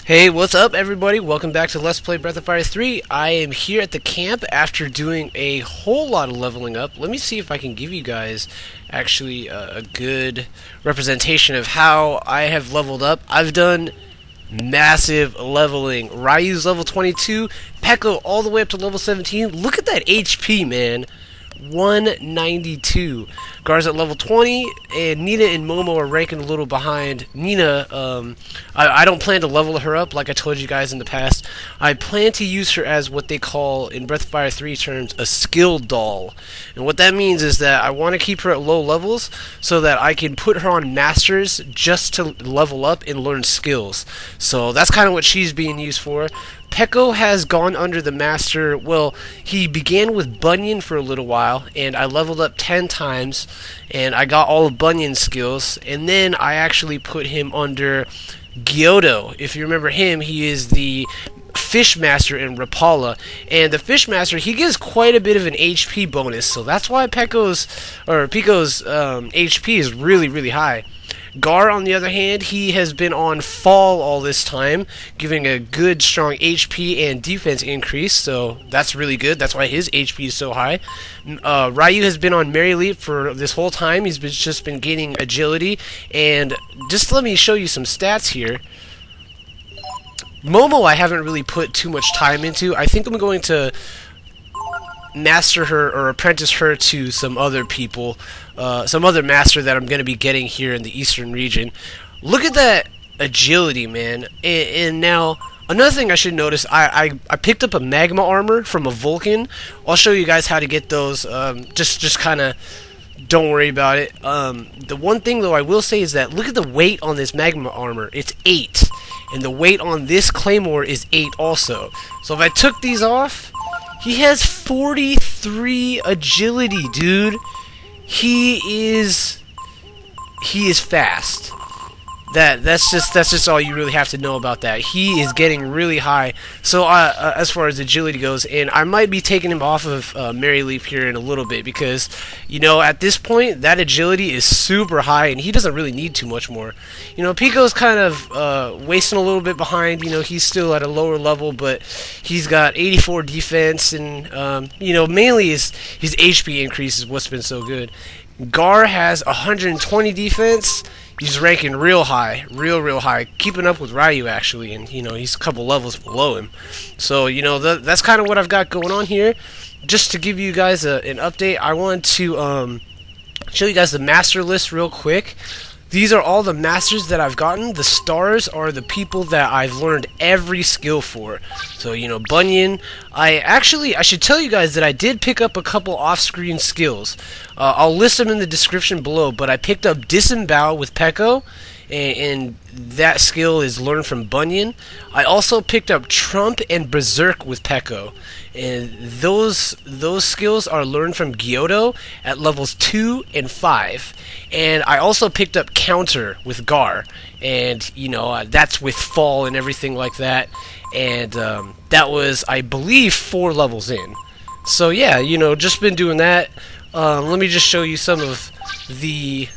Hey, what's up everybody? Welcome back to Let's Play Breath of Fire 3. I am here at the camp after doing a whole lot of leveling up. Let me see if I can give you guys actually a good representation of how I have leveled up. I've done massive leveling. Ryu's level 22, Peco all the way up to level 17. Look at that HP, man. 192. Garr's at level 20, and Nina and Momo are ranking a little behind. Nina, I don't plan to level her up like I told you guys in the past. I plan to use her as what they call, in Breath of Fire 3 terms, a skill doll. And what that means is that I want to keep her at low levels so that I can put her on masters just to level up and learn skills. So that's kind of what she's being used for. Peco has gone under the master. Well, he began with Bunyan for a little while, and I leveled up 10 times, and I got all of Bunyan's skills, and then I actually put him under Giotto. If you remember him, he is the Fish Master in Rapala, and the Fish Master, he gives quite a bit of an HP bonus, so that's why Peco's HP is really high. Garr, on the other hand, he has been on Fahl all this time, giving a good, strong HP and defense increase, so that's really good. That's why his HP is so high. Ryu has been on Merryleep for this whole time. He's just been gaining agility, and just let me show you some stats here. Momo I haven't really put too much time into. I think I'm going to master her or apprentice her to some other people, some other master that I'm going to be getting here in the eastern region. Look at that agility, man. And now another thing I should notice, I picked up a Magma Armor from a Vulcan. I'll show you guys how to get those. Just kind of don't worry about it. The one thing though I will say is that look at the weight on this Magma Armor. It's 8, and the weight on this Claymore is 8 also. So if I took these off, he has 43 agility, dude. He is fast. That's just all you really have to know about that. He is getting really high. So as far as agility goes, and I might be taking him off of Merryleep here in a little bit because, you know, at this point that agility is super high and he doesn't really need too much more. You know, Peco's kind of wasting a little bit behind. You know, he's still at a lower level, but he's got 84 defense, and you know, mainly his HP increase is what's been so good. Garr has 120 defense. He's ranking real high, real high, keeping up with Ryu actually, and you know, he's a couple levels below him. So you know, that's kind of what I've got going on here. Just to give you guys an update, I want to show you guys the master list real quick. These are all the masters that I've gotten. The stars are the people that I've learned every skill for. So, you know, Bunyan. I should tell you guys that I did pick up a couple off-screen skills. I'll list them in the description below, but I picked up Disembowel with Peco, and that skill is learned from Bunyan. I also picked up Trump and Berserk with Peco, and those skills are learned from Giotto at levels 2 and 5. And I also picked up Counter with Garr, and you know, that's with Fahl and everything like that. And that was, I believe, 4 levels in. So yeah, you know, just been doing that. Let me just show you some of the...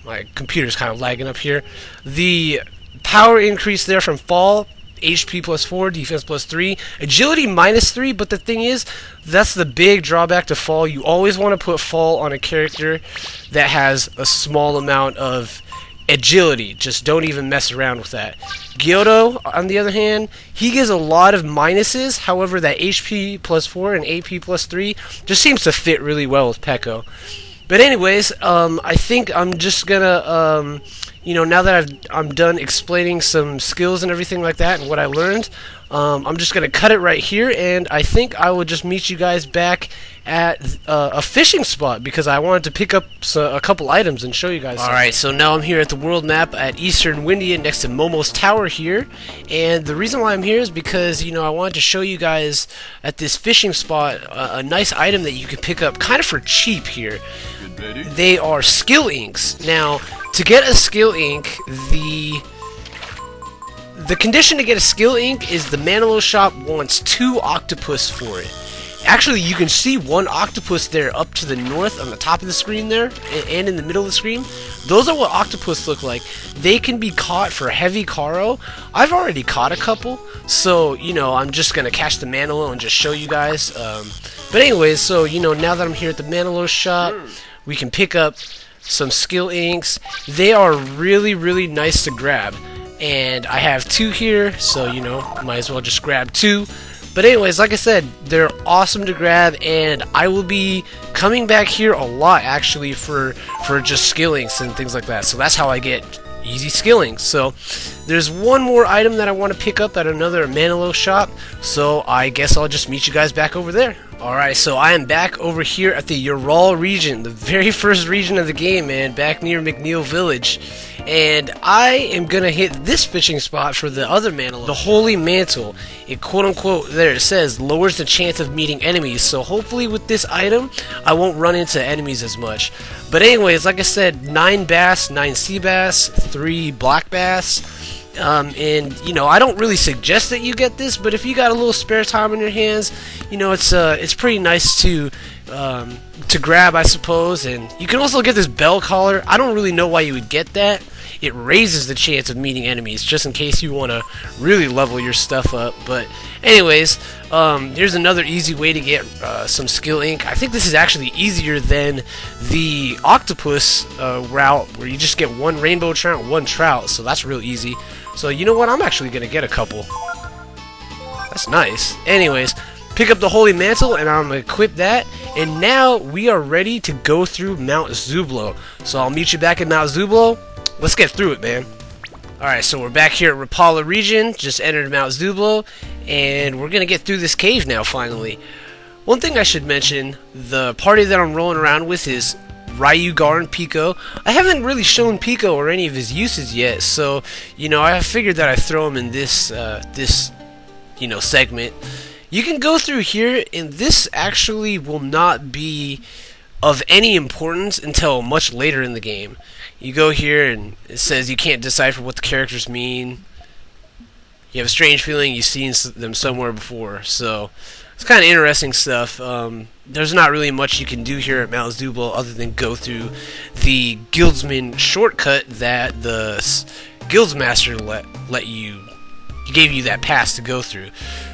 My computer's kind of lagging up here. The power increase there from Fahl, HP plus 4, defense plus 3, agility minus 3, but the thing is, that's the big drawback to Fahl. You always want to put Fahl on a character that has a small amount of agility. Just don't even mess around with that. Giotto, on the other hand, he gives a lot of minuses. However, that HP plus 4 and AP plus 3 just seems to fit really well with Peco. But anyways, I think I'm just gonna, you know, now that I'm done explaining some skills and everything like that and what I learned, I'm just gonna cut it right here, and I think I will just meet you guys back at a fishing spot because I wanted to pick up a couple items and show you guys. Alright, so now I'm here at the world map at Eastern Windia next to Momo's tower here, and the reason why I'm here is because, you know, I wanted to show you guys at this fishing spot a nice item that you can pick up kind of for cheap here. They are skill inks. Now, to get a skill ink, the condition to get a skill ink is the Manillo shop wants 2 octopus for it. actually, you can see one octopus there up to the north on the top of the screen there, and in the middle of the screen. Those are what octopus look like. They can be caught for heavy caro. I've already caught a couple, so, you know, I'm just going to catch the Manillo and just show you guys. But anyways, so, you know, now that I'm here at the Manillo shop, we can pick up some skill inks. They are really, really nice to grab. And I have 2 here, so, you know, might as well just grab 2. But anyways, like I said, they're awesome to grab, and I will be coming back here a lot, actually, for just skillings and things like that. So that's how I get easy skillings. So there's one more item that I want to pick up at another Manillo shop, so I guess I'll just meet you guys back over there. Alright, so I am back over here at the Ural region, the very first region of the game, man, back near McNeil Village. And I am gonna hit this fishing spot for the other Manillo, the Holy Mantle. It quote-unquote, there it says, lowers the chance of meeting enemies. So hopefully with this item, I won't run into enemies as much. But anyways, like I said, 9 bass, 9 sea bass, 3 black bass. And, you know, I don't really suggest that you get this, but if you got a little spare time on your hands, you know, it's pretty nice to grab, I suppose. And you can also get this bell collar. I don't really know why you would get that. It raises the chance of meeting enemies, just in case you want to really level your stuff up. But anyways, here's another easy way to get some skill ink. I think this is actually easier than the octopus route, where you just get 1 rainbow trout, 1 trout. So that's real easy. So you know what? I'm actually going to get a couple. That's nice. Anyways, pick up the Holy Mantle, and I'm going to equip that. And now we are ready to go through Mount Zublo. So I'll meet you back at Mount Zublo. Let's get through it, man. Alright, so we're back here at Rapala region. Just entered Mount Zublo. And we're going to get through this cave now, finally. One thing I should mention, the party that I'm rolling around with is Ryu, Garr, and Peco. I haven't really shown Peco or any of his uses yet, so, you know, I figured that I'd throw him in this, you know, segment. You can go through here, and this actually will not be of any importance until much later in the game. You go here, and it says you can't decipher what the characters mean. You have a strange feeling you've seen them somewhere before, so it's kind of interesting stuff. There's not really much you can do here at Mount Zublo other than go through the Guildsman shortcut that the Guildsmaster he gave you that pass to go through.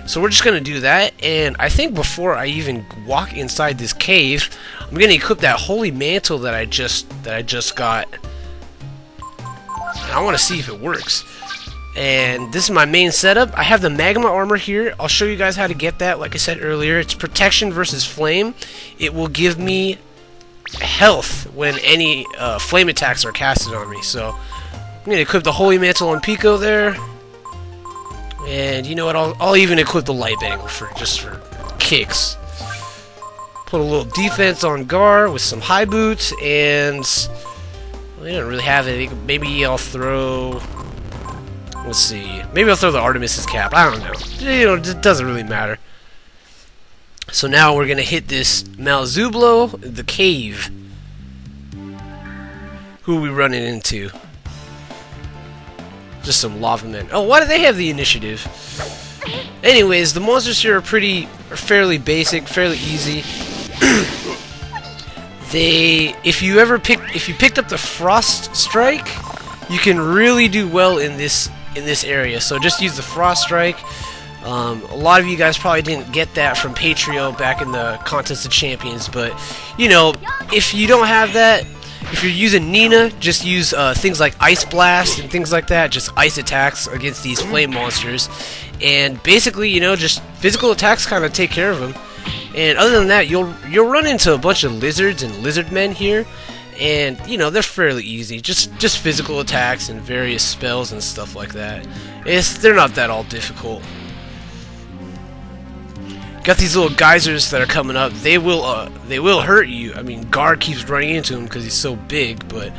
So we're just going to do that, and I think before I even walk inside this cave, I'm going to equip that Holy Mantle that I just got. And I want to see if it works. And this is my main setup. I have the Magma Armor here. I'll show you guys how to get that. Like I said earlier, it's protection versus flame. It will give me health when any flame attacks are casted on me. So I'm going to equip the Holy Mantle on Peco there. And you know what? I'll even equip the Light Bangle just for kicks. Put a little defense on Garr with some high boots, and well, I don't really have anything. Maybe I'll throw. Let's see. Maybe I'll throw the Artemis's cap. I don't know. You know, it doesn't really matter. So now we're gonna hit this Mount Zublo, the cave. Who are we running into? Just some lava men. Oh, why do they have the initiative? Anyways, the monsters here are fairly basic, fairly easy. If you picked up the Frost Strike, you can really do well in this area. So just use the Frost Strike. A lot of you guys probably didn't get that from Patreon back in the Contest of Champions, but you know, if you don't have that, if you're using Nina, just use things like Ice Blast and things like that, just ice attacks against these flame monsters. And basically, you know, just physical attacks kind of take care of them. And other than that, you'll run into a bunch of lizards and lizard men here. And, you know, they're fairly easy. Just physical attacks and various spells and stuff like that. They're not that all difficult. Got these little geysers that are coming up. They will hurt you. I mean, Garr keeps running into him because he's so big. But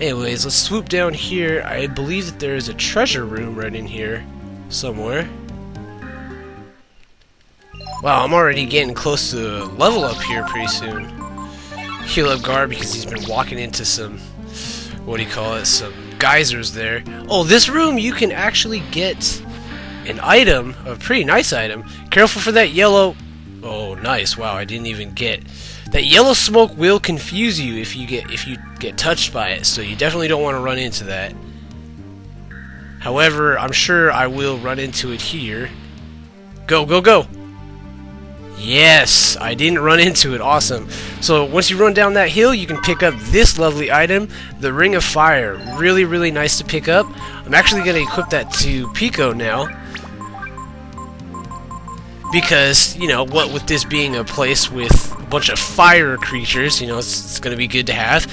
anyways, let's swoop down here. I believe that there is a treasure room right in here somewhere. Wow, I'm already getting close to level up here pretty soon. Heal up Garr because he's been walking into some, what do you call it, some geysers there. Oh, this room you can actually get an item, a pretty nice item. Careful for that yellow, Oh, nice. Wow, I didn't even get... That yellow smoke will confuse you if you get touched by it, so you definitely don't want to run into that. However, I'm sure I will run into it here. Go, go, go! Yes! I didn't run into it. Awesome. So, once you run down that hill, you can pick up this lovely item, the Ring of Fire. Really, really nice to pick up. I'm actually going to equip that to Peco now. Because, you know, what with this being a place with a bunch of fire creatures, you know, it's going to be good to have.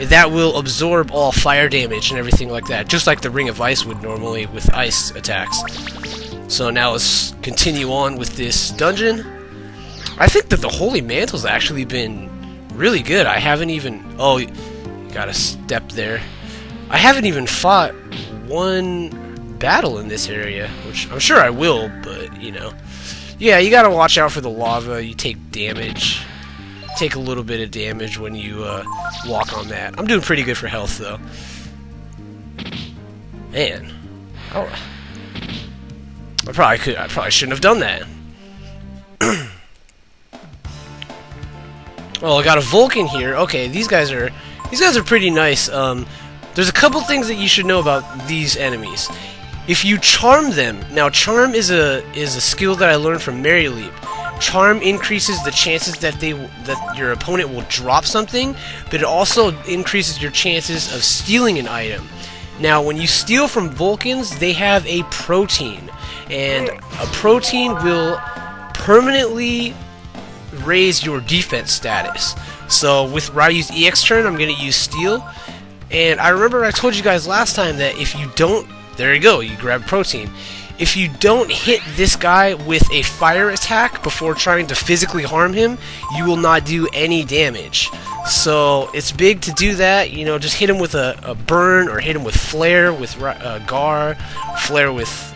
That will absorb all fire damage and everything like that, just like the Ring of Ice would normally with ice attacks. So now let's continue on with this dungeon. I think that the Holy Mantle's actually been really good. I haven't even... Oh, you got a step there. I haven't even fought one battle in this area, which I'm sure I will, but, you know... Yeah, you gotta watch out for the lava. You take damage. Take a little bit of damage when you walk on that. I'm doing pretty good for health, though. Man. Oh. I probably shouldn't have done that. Oh, I got a Vulcan here. Okay, these guys are pretty nice. There's a couple things that you should know about these enemies. If you charm them, now charm is a skill that I learned from Merryleep. Charm increases the chances that your opponent will drop something, but it also increases your chances of stealing an item. Now, when you steal from Vulcans, they have a protein, and a protein will permanently raise your defense status. So with Ryu's EX turn, I'm going to use Steal, and I remember I told you guys last time that if you don't... There you go, you grab protein. If you don't hit this guy with a fire attack before trying to physically harm him, you will not do any damage. So it's big to do that. You know, just hit him with a burn, or hit him with flare with Garr, flare with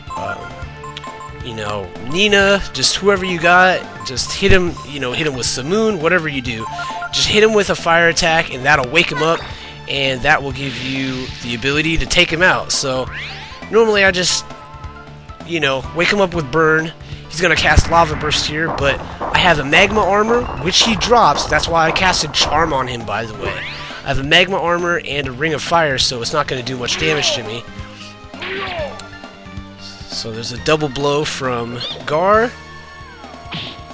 you know, Nina, just whoever you got. Just hit him. You know, hit him with Simoon, whatever you do. Just hit him with a fire attack, and that'll wake him up, and that will give you the ability to take him out. So normally I just, you know, wake him up with burn. He's going to cast Lava Burst here, but I have a Magma Armor, which he drops. That's why I casted Charm on him, by the way. I have a Magma Armor and a Ring of Fire, so it's not going to do much damage to me. So there's a double blow from Garr.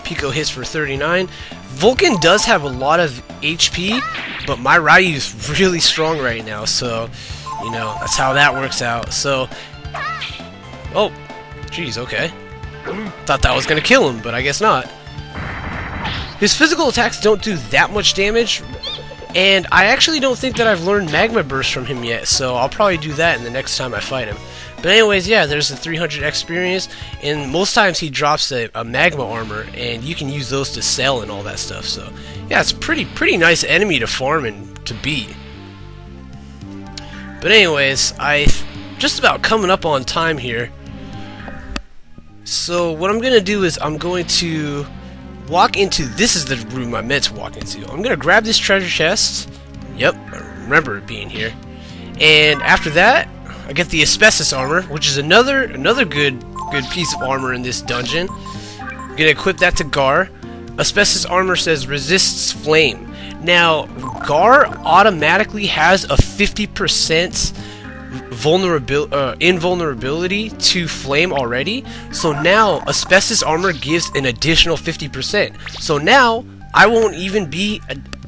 Peco hits for 39. Vulcan does have a lot of HP, but my Ryu is really strong right now, so... You know, that's how that works out. So, oh, jeez, okay. Thought that was gonna kill him, but I guess not. His physical attacks don't do that much damage, and I actually don't think that I've learned Magma Burst from him yet, so I'll probably do that in the next time I fight him. But anyways, yeah, there's the 300 experience, and most times he drops a Magma Armor, and you can use those to sell and all that stuff. So, yeah, it's pretty nice enemy to farm and to beat. But anyways, just about coming up on time here. So what I'm going to do is I'm going to walk into... This is the room I meant to walk into. I'm going to grab this treasure chest. Yep, I remember it being here. And after that, I get the Asbestos Armor, which is another good piece of armor in this dungeon. I'm going to equip that to Garr. Asbestos Armor says resists flame. Now, Garr automatically has a 50% invulnerability to flame already, so now Asbestos Armor gives an additional 50%. So now, I won't even be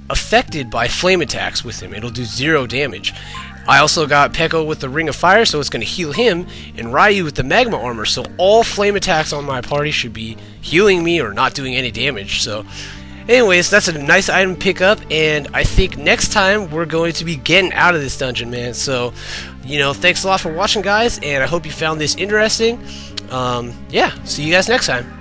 affected by flame attacks with him. It'll do 0 damage. I also got Peco with the Ring of Fire, so it's going to heal him, and Ryu with the Magma Armor, so all flame attacks on my party should be healing me or not doing any damage. So anyways, that's a nice item to pick up, and I think next time we're going to be getting out of this dungeon, man. So, you know, thanks a lot for watching, guys, and I hope you found this interesting. Yeah, see you guys next time.